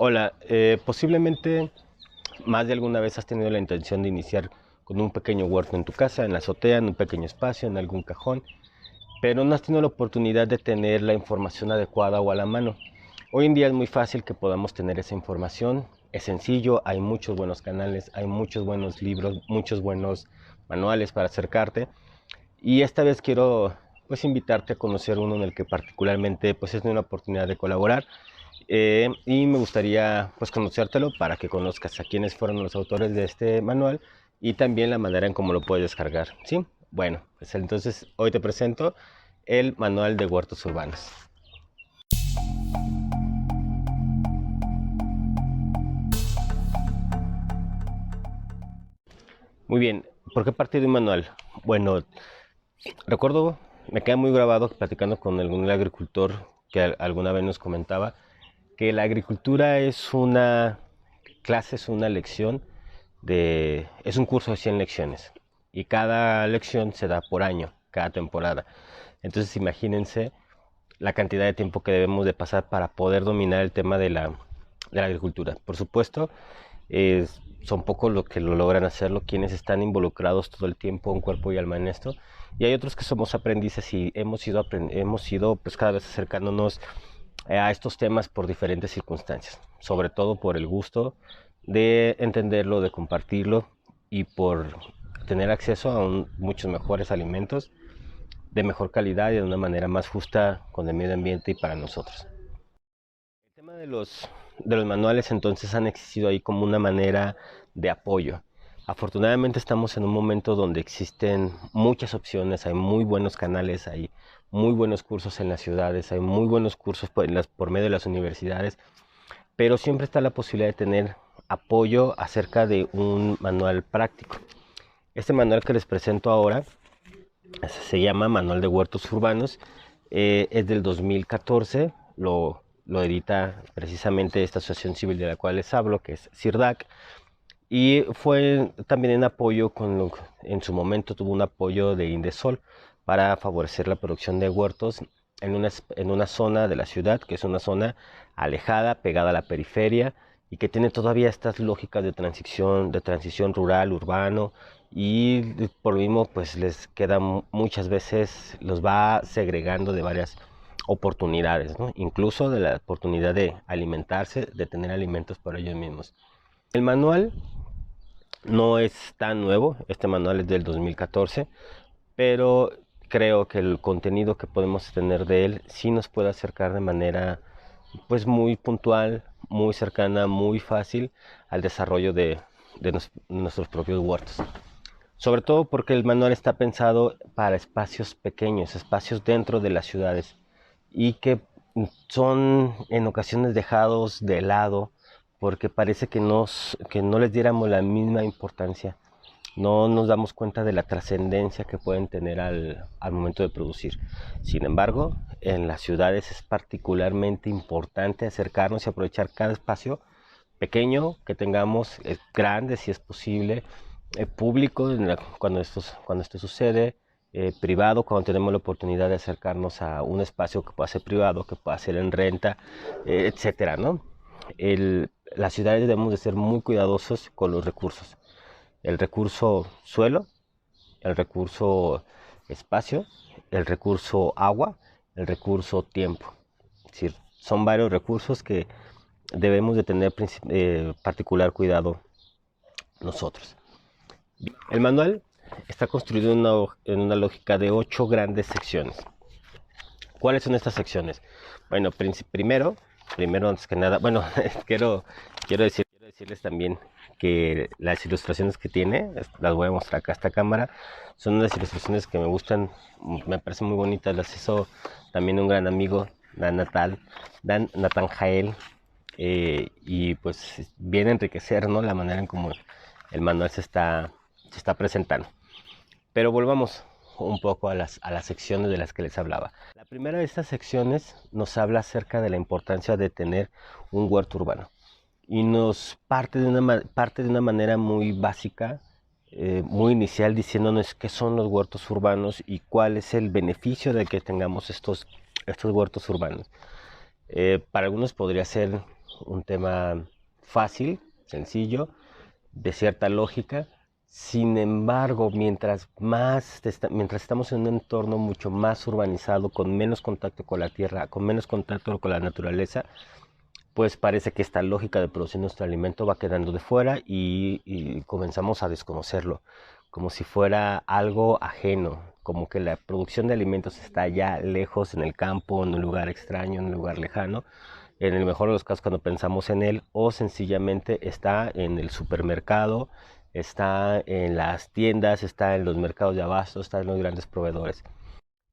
Hola, posiblemente más de alguna vez has tenido la intención de iniciar con un pequeño huerto en tu casa, en la azotea, en un pequeño espacio, en algún cajón, pero no has tenido la oportunidad de tener la información adecuada o a la mano. Hoy en día es muy fácil que podamos tener esa información, es sencillo, hay muchos buenos canales, hay muchos buenos libros, muchos buenos manuales para acercarte y esta vez quiero pues invitarte a conocer uno en el que particularmente pues es una oportunidad de colaborar y me gustaría pues conocértelo para que conozcas a quiénes fueron los autores de este manual y también la manera en cómo lo puedes descargar, ¿sí? Bueno, pues entonces hoy te presento el manual de huertos urbanos. Muy bien, ¿por qué partir de un manual? Bueno, recuerdo, me queda muy grabado platicando con algún agricultor que alguna vez nos comentaba que la agricultura es una clase, es una lección es un curso de 100 lecciones y cada lección se da por año, cada temporada. Entonces imagínense la cantidad de tiempo que debemos de pasar para poder dominar el tema de la agricultura. Por supuesto, son pocos los que lo logran hacerlo, quienes están involucrados todo el tiempo en cuerpo y alma en esto. Y hay otros que somos aprendices y hemos ido pues cada vez acercándonos a estos temas por diferentes circunstancias, sobre todo por el gusto de entenderlo, de compartirlo y por tener acceso a muchos mejores alimentos de mejor calidad y de una manera más justa con el medio ambiente y para nosotros. El tema de los manuales entonces han existido ahí como una manera de apoyo. Afortunadamente estamos en un momento donde existen muchas opciones, hay muy buenos canales, hay muy buenos cursos en las ciudades, hay muy buenos cursos por medio de las universidades, pero siempre está la posibilidad de tener apoyo acerca de un manual práctico. Este manual que les presento ahora se llama Manual de Huertos Urbanos, es del 2014, lo edita precisamente esta asociación civil de la cual les hablo, que es CIRDAC, y fue también en apoyo en su momento tuvo un apoyo de Indesol para favorecer la producción de huertos en una zona de la ciudad, que es una zona alejada, pegada a la periferia, y que tiene todavía estas lógicas de transición rural, urbano, y por lo mismo pues les queda muchas veces, los va segregando de varias oportunidades, ¿no? Incluso de la oportunidad de alimentarse, de tener alimentos para ellos mismos. El manual no es tan nuevo, este manual es del 2014, pero creo que el contenido que podemos tener de él sí nos puede acercar de manera pues muy puntual, muy cercana, muy fácil al desarrollo de nuestros propios huertos. Sobre todo porque el manual está pensado para espacios pequeños, espacios dentro de las ciudades y que son en ocasiones dejados de lado porque parece que no les diéramos la misma importancia. No nos damos cuenta de la trascendencia que pueden tener al momento de producir. Sin embargo, en las ciudades es particularmente importante acercarnos y aprovechar cada espacio pequeño que tengamos, grande si es posible, público cuando esto sucede, privado cuando tenemos la oportunidad de acercarnos a un espacio que pueda ser privado, que pueda ser en renta, etcétera, ¿no? Las ciudades debemos de ser muy cuidadosos con los recursos. El recurso suelo, el recurso espacio, el recurso agua, el recurso tiempo. Es decir, son varios recursos que debemos de tener particular cuidado nosotros. El manual está construido en una lógica de 8 grandes secciones. ¿Cuáles son estas secciones? Bueno, primero antes que nada, bueno, quiero decirles también que las ilustraciones que tiene, las voy a mostrar acá a esta cámara, son unas ilustraciones que me gustan, me parecen muy bonitas, las hizo también un gran amigo, Dan Natanjael, y pues viene a enriquecer, ¿no?, la manera en cómo el manual se está presentando. Pero volvamos un poco a las secciones de las que les hablaba. La primera de estas secciones nos habla acerca de la importancia de tener un huerto urbano y nos parte de una manera muy básica, muy inicial, diciéndonos qué son los huertos urbanos y cuál es el beneficio de que tengamos estos huertos urbanos. Para algunos podría ser un tema fácil, sencillo, de cierta lógica. Sin embargo, mientras estamos en un entorno mucho más urbanizado, con menos contacto con la tierra, con menos contacto con la naturaleza, pues parece que esta lógica de producir nuestro alimento va quedando de fuera y comenzamos a desconocerlo, como si fuera algo ajeno, como que la producción de alimentos está allá lejos en el campo, en un lugar extraño, en un lugar lejano, en el mejor de los casos cuando pensamos en él, o sencillamente está en el supermercado, está en las tiendas, está en los mercados de abasto, está en los grandes proveedores.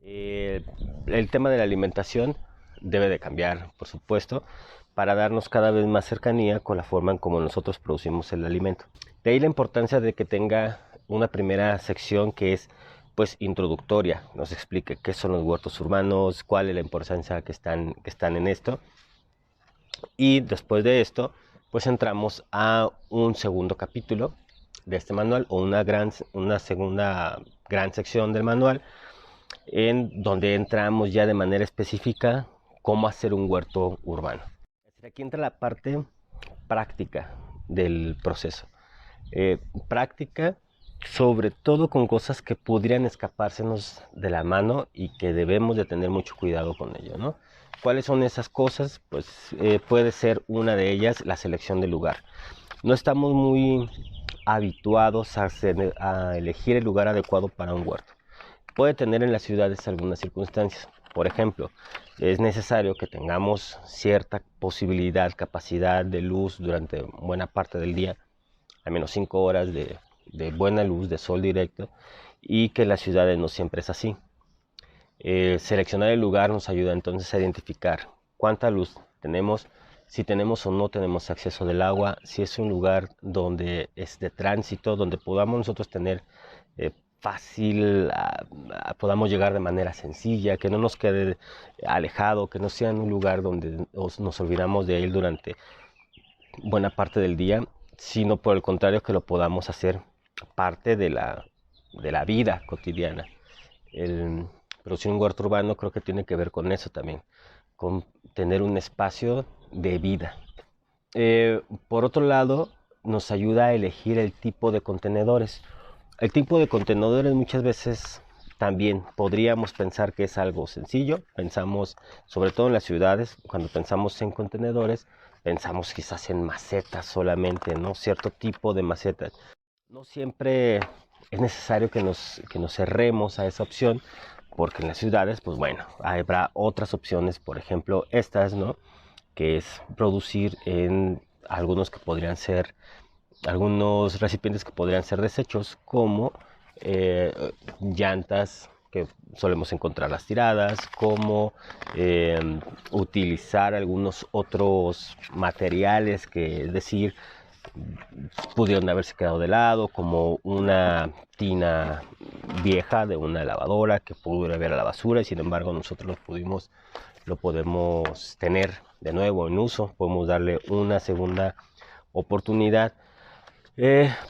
Eh, el tema de la alimentación debe de cambiar, por supuesto, para darnos cada vez más cercanía con la forma en cómo nosotros producimos el alimento. De ahí la importancia de que tenga una primera sección que es pues introductoria, nos explique qué son los huertos urbanos, cuál es la importancia que están en esto, y después de esto pues entramos a un segundo capítulo de este manual o una segunda gran sección del manual en donde entramos ya de manera específica cómo hacer un huerto urbano. Aquí entra la parte práctica del proceso. Práctica sobre todo con cosas que podrían escapársenos de la mano y que debemos de tener mucho cuidado con ello, ¿no? ¿Cuáles son esas cosas? Pues puede ser una de ellas la selección del lugar. No estamos muy habituados a elegir el lugar adecuado para un huerto. Puede tener en las ciudades algunas circunstancias. Por ejemplo, es necesario que tengamos cierta posibilidad, capacidad de luz durante buena parte del día, al menos 5 horas de buena luz, de sol directo, y que en las ciudades no siempre es así. Seleccionar el lugar nos ayuda entonces a identificar cuánta luz tenemos, si tenemos o no tenemos acceso del agua, si es un lugar donde es de tránsito, donde podamos nosotros tener fácil, podamos llegar de manera sencilla, que no nos quede alejado, que no sea en un lugar donde nos olvidamos de él durante buena parte del día, sino por el contrario que lo podamos hacer parte de la vida cotidiana. El producir un huerto urbano creo que tiene que ver con eso también, con tener un espacio de vida. Por otro lado, nos ayuda a elegir el tipo de contenedores. El tipo de contenedores muchas veces también podríamos pensar que es algo sencillo. Pensamos, sobre todo en las ciudades, cuando pensamos en contenedores, pensamos quizás en macetas solamente, ¿no? Cierto tipo de macetas. No siempre es necesario que nos cerremos a esa opción, porque en las ciudades, pues bueno, habrá otras opciones, por ejemplo, estas, ¿no? Que es producir en algunos recipientes que podrían ser desechos, como llantas que solemos encontrar las tiradas, como utilizar algunos otros materiales que, es decir, pudieron haberse quedado de lado, como una tina vieja de una lavadora que pudo haber a la basura y sin embargo nosotros lo podemos tener de nuevo en uso, podemos darle una segunda oportunidad.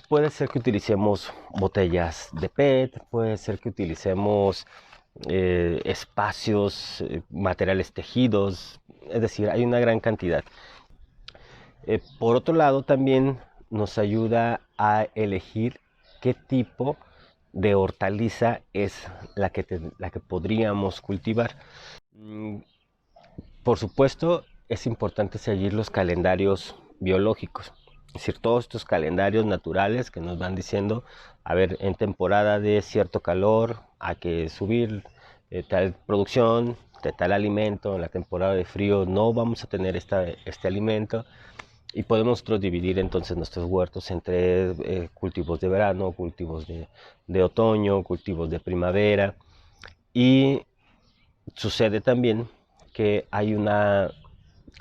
Puede ser que utilicemos botellas de PET, puede ser que utilicemos espacios, materiales tejidos, es decir, hay una gran cantidad. Por otro lado, también nos ayuda a elegir qué tipo de hortaliza es la que podríamos cultivar. Por supuesto, es importante seguir los calendarios biológicos, es decir, todos estos calendarios naturales que nos van diciendo, a ver, en temporada de cierto calor hay que subir tal producción de tal alimento, en la temporada de frío no vamos a tener este alimento, y podemos nosotros dividir entonces nuestros huertos entre cultivos de verano, cultivos de otoño, cultivos de primavera. Y sucede también que hay una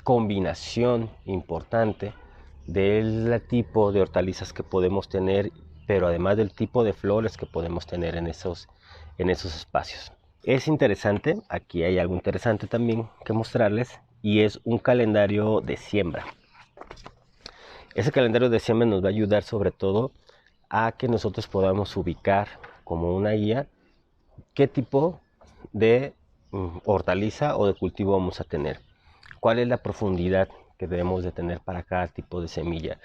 combinación importante del tipo de hortalizas que podemos tener, pero además del tipo de flores que podemos tener en esos espacios. Es interesante, aquí hay algo interesante también que mostrarles, y es un calendario de siembra. Ese calendario de siembra nos va a ayudar sobre todo a que nosotros podamos ubicar como una guía qué tipo de hortaliza o de cultivo vamos a tener, cuál es la profundidad que debemos de tener para cada tipo de semilla,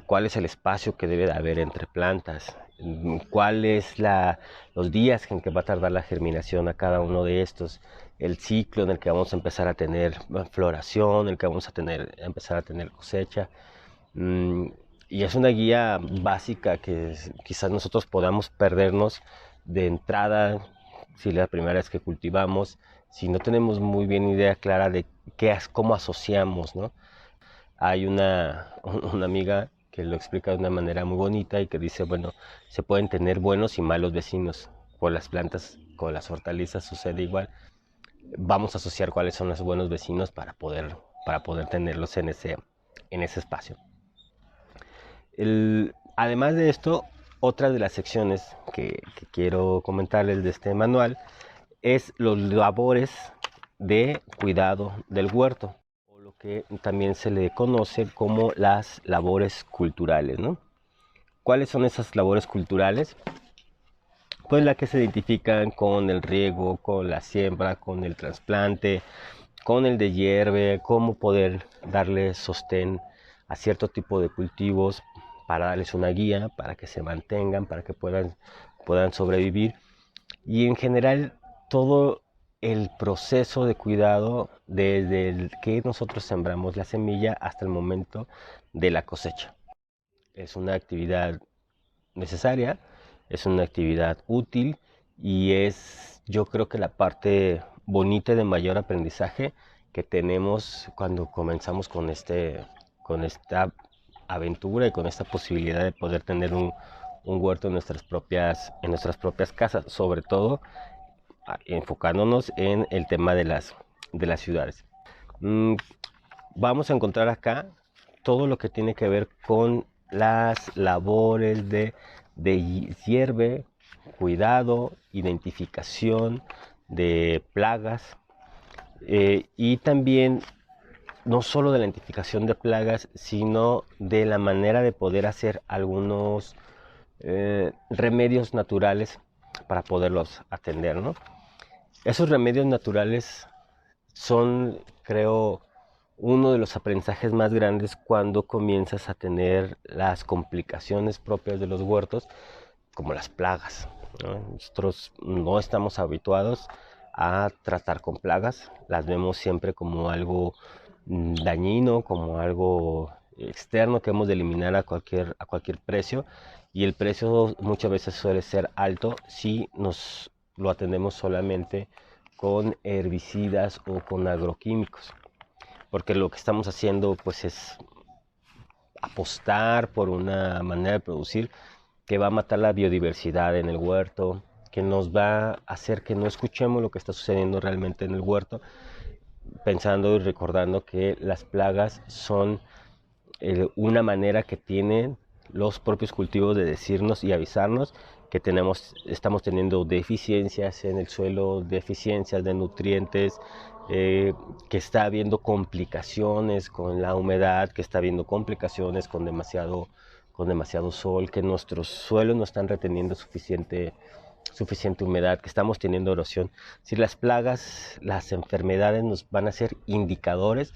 cuál es el espacio que debe de haber entre plantas, cuál es los días en que va a tardar la germinación a cada uno de estos, el ciclo en el que vamos a empezar a tener floración, en el que vamos a empezar a tener cosecha. Y es una guía básica que quizás nosotros podamos perdernos de entrada si la primera vez que cultivamos, si no tenemos muy bien idea clara de cómo asociamos, ¿no? Hay una amiga que lo explica de una manera muy bonita y que dice, bueno, se pueden tener buenos y malos vecinos. Con las plantas, con las hortalizas sucede igual. Vamos a asociar cuáles son los buenos vecinos para poder tenerlos en ese espacio. Además de esto, otra de las secciones que quiero comentarles de este manual es los labores de cuidado del huerto, o lo que también se le conoce como las labores culturales, ¿no? ¿Cuáles son esas labores culturales? Pues las que se identifican con el riego, con la siembra, con el trasplante, con el deshierve, cómo poder darle sostén a cierto tipo de cultivos para darles una guía, para que se mantengan, para que puedan sobrevivir. Y en general todo el proceso de cuidado desde el que nosotros sembramos la semilla hasta el momento de la cosecha. Es una actividad necesaria, es una actividad útil y es, yo creo que la parte bonita de mayor aprendizaje que tenemos cuando comenzamos con esta aventura y con esta posibilidad de poder tener un huerto en nuestras propias casas, sobre todo enfocándonos en el tema de las ciudades. Mm, Vamos a encontrar acá todo lo que tiene que ver con las labores de hierve, cuidado, identificación de plagas, y también no solo de la identificación de plagas, sino de la manera de poder hacer algunos remedios naturales para poderlos atender, ¿no? Esos remedios naturales son, creo, uno de los aprendizajes más grandes cuando comienzas a tener las complicaciones propias de los huertos, como las plagas, ¿no? Nosotros no estamos habituados a tratar con plagas, las vemos siempre como algo dañino, como algo externo que hemos de eliminar a cualquier precio, y el precio muchas veces suele ser alto si nos lo atendemos solamente con herbicidas o con agroquímicos, porque lo que estamos haciendo pues es apostar por una manera de producir que va a matar la biodiversidad en el huerto, que nos va a hacer que no escuchemos lo que está sucediendo realmente en el huerto, pensando y recordando que las plagas son una manera que tienen los propios cultivos de decirnos y avisarnos que estamos teniendo deficiencias en el suelo, deficiencias de nutrientes, que está habiendo complicaciones con la humedad, que está habiendo complicaciones con demasiado sol, que nuestros suelos no están reteniendo suficiente humedad, que estamos teniendo erosión. Si las plagas, las enfermedades nos van a ser indicadores,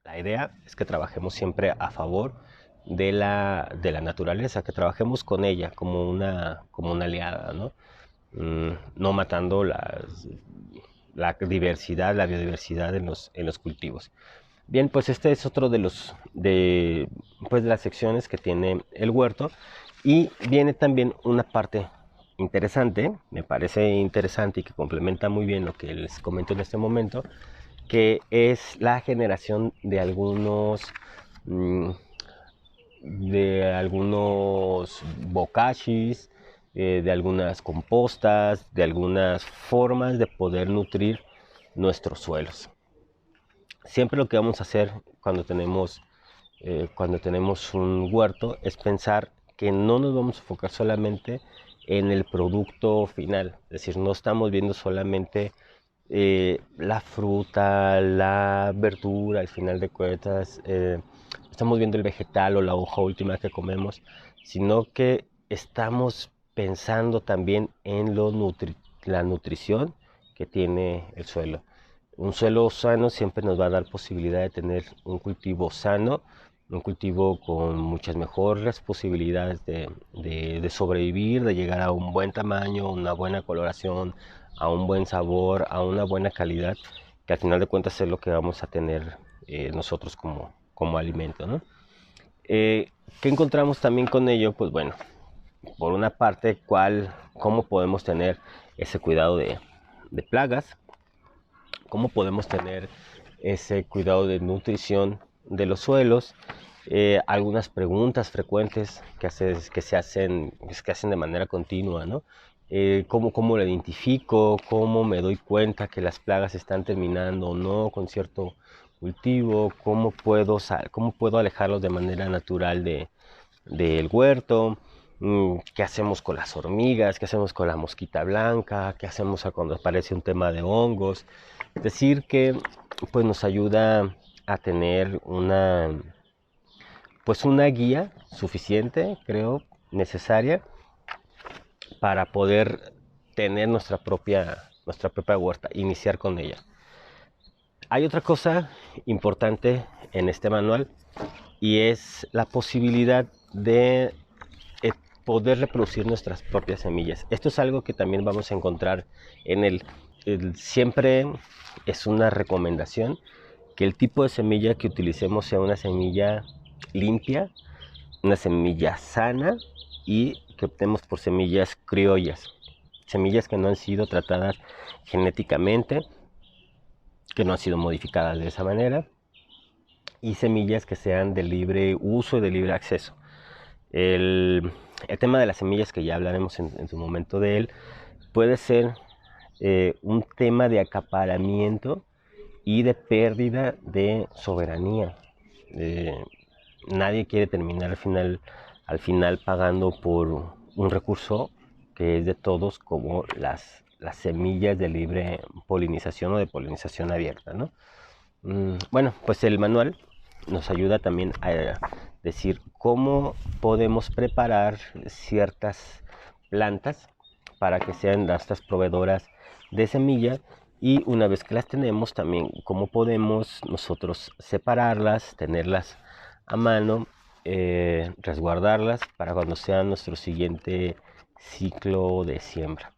la idea es que trabajemos siempre a favor de la naturaleza, que trabajemos con ella como una aliada, ¿no? No matando la diversidad, la biodiversidad en los cultivos. Bien, pues este es otro de las secciones que tiene el huerto, y viene también una parte interesante, me parece interesante y que complementa muy bien lo que les comento en este momento, que es la generación mm, de algunos bocachis, de algunas compostas, de algunas formas de poder nutrir nuestros suelos. Siempre lo que vamos a hacer cuando tenemos un huerto es pensar que no nos vamos a enfocar solamente en el producto final, es decir, no estamos viendo solamente la fruta, la verdura, al final de cuentas, estamos viendo el vegetal o la hoja última que comemos, sino que estamos pensando también en la nutrición que tiene el suelo. Un suelo sano siempre nos va a dar posibilidad de tener un cultivo sano, un cultivo con muchas mejores posibilidades de sobrevivir, de llegar a un buen tamaño, una buena coloración, a un buen sabor, a una buena calidad, que al final de cuentas es lo que vamos a tener nosotros como alimento, ¿no? ¿Qué encontramos también con ello? Pues bueno, por una parte, cómo podemos tener ese cuidado de plagas, cómo podemos tener ese cuidado de nutrición de los suelos, algunas preguntas frecuentes que se hacen de manera continua, ¿no? ¿Cómo lo identifico? ¿Cómo me doy cuenta que las plagas están terminando o no con cierto cultivo? ¿Cómo puedo alejarlos de manera natural del huerto? ¿Qué hacemos con las hormigas? ¿Qué hacemos con la mosquita blanca? ¿Qué hacemos cuando aparece un tema de hongos? Es decir, que pues nos ayuda a tener una guía suficiente, creo, necesaria para poder tener nuestra propia huerta, iniciar con ella. Hay otra cosa importante en este manual y es la posibilidad de poder reproducir nuestras propias semillas. Esto es algo que también vamos a encontrar en siempre es una recomendación que el tipo de semilla que utilicemos sea una semilla limpia, una semilla sana y que optemos por semillas criollas, semillas que no han sido tratadas genéticamente, que no han sido modificadas de esa manera y semillas que sean de libre uso y de libre acceso. El tema de las semillas, que ya hablaremos en su momento de él, puede ser un tema de acaparamiento y de pérdida de soberanía. Nadie quiere terminar al final pagando por un recurso que es de todos, como las semillas de libre polinización o de polinización abierta, ¿no? Bueno, pues el manual nos ayuda también a decir cómo podemos preparar ciertas plantas para que sean estas proveedoras de semilla, y una vez que las tenemos también cómo podemos nosotros separarlas, tenerlas a mano, resguardarlas para cuando sea nuestro siguiente ciclo de siembra.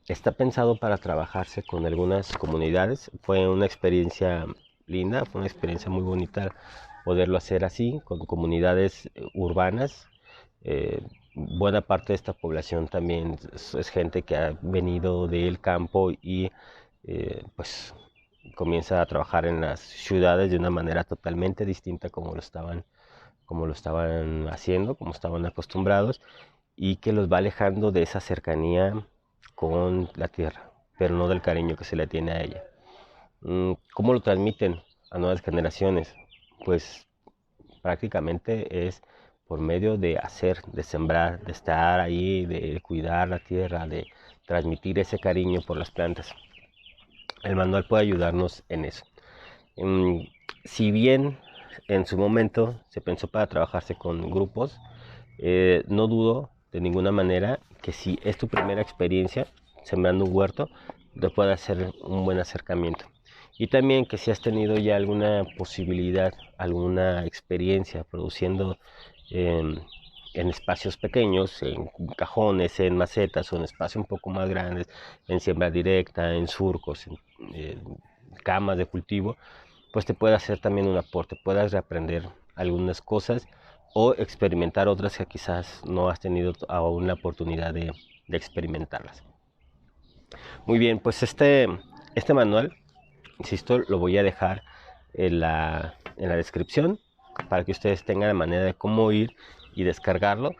Está pensado para trabajarse con algunas comunidades. Fue una experiencia linda, fue una experiencia muy bonita poderlo hacer así, con comunidades urbanas. Buena parte de esta población también es gente que ha venido del campo y pues comienza a trabajar en las ciudades de una manera totalmente distinta como lo estaban haciendo, como estaban acostumbrados, y que los va alejando de esa cercanía con la tierra, pero no del cariño que se le tiene a ella. ¿Cómo lo transmiten a nuevas generaciones? Pues prácticamente es por medio de hacer, de sembrar, de estar ahí, de cuidar la tierra, de transmitir ese cariño por las plantas. El manual puede ayudarnos en eso. Si bien en su momento se pensó para trabajarse con grupos, no dudo de ninguna manera que si es tu primera experiencia sembrando un huerto, te pueda hacer un buen acercamiento. Y también que si has tenido ya alguna posibilidad, alguna experiencia produciendo en, en espacios pequeños, en cajones, en macetas o en espacios un poco más grandes, en siembra directa, en surcos, en camas de cultivo, pues te puede hacer también un aporte, puedas reaprender algunas cosas o experimentar otras que quizás no has tenido aún la oportunidad de experimentarlas. Muy bien, pues este manual, insisto, lo voy a dejar en la descripción para que ustedes tengan la manera de cómo ir y descargarlo.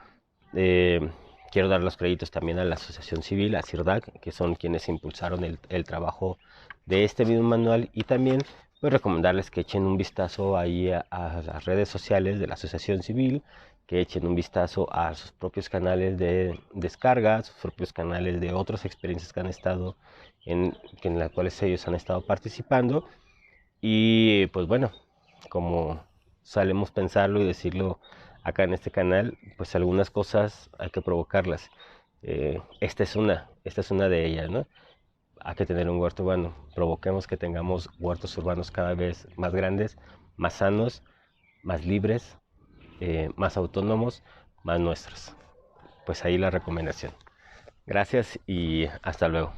Eh, Quiero dar los créditos también a la Asociación Civil, a CIRDAC, que son quienes impulsaron el trabajo de este mismo manual, y también pues recomendarles que echen un vistazo ahí a las redes sociales de la Asociación Civil, que echen un vistazo a sus propios canales de descarga, sus propios canales de otras experiencias que han estado en las cuales ellos han estado participando. Y pues bueno, como solemos pensarlo y decirlo acá en este canal, pues algunas cosas hay que provocarlas. Esta es una de ellas, ¿no? a que tener un huerto urbano. Provoquemos que tengamos huertos urbanos cada vez más grandes, más sanos, más libres, más autónomos, más nuestros. Pues ahí la recomendación. Gracias y hasta luego.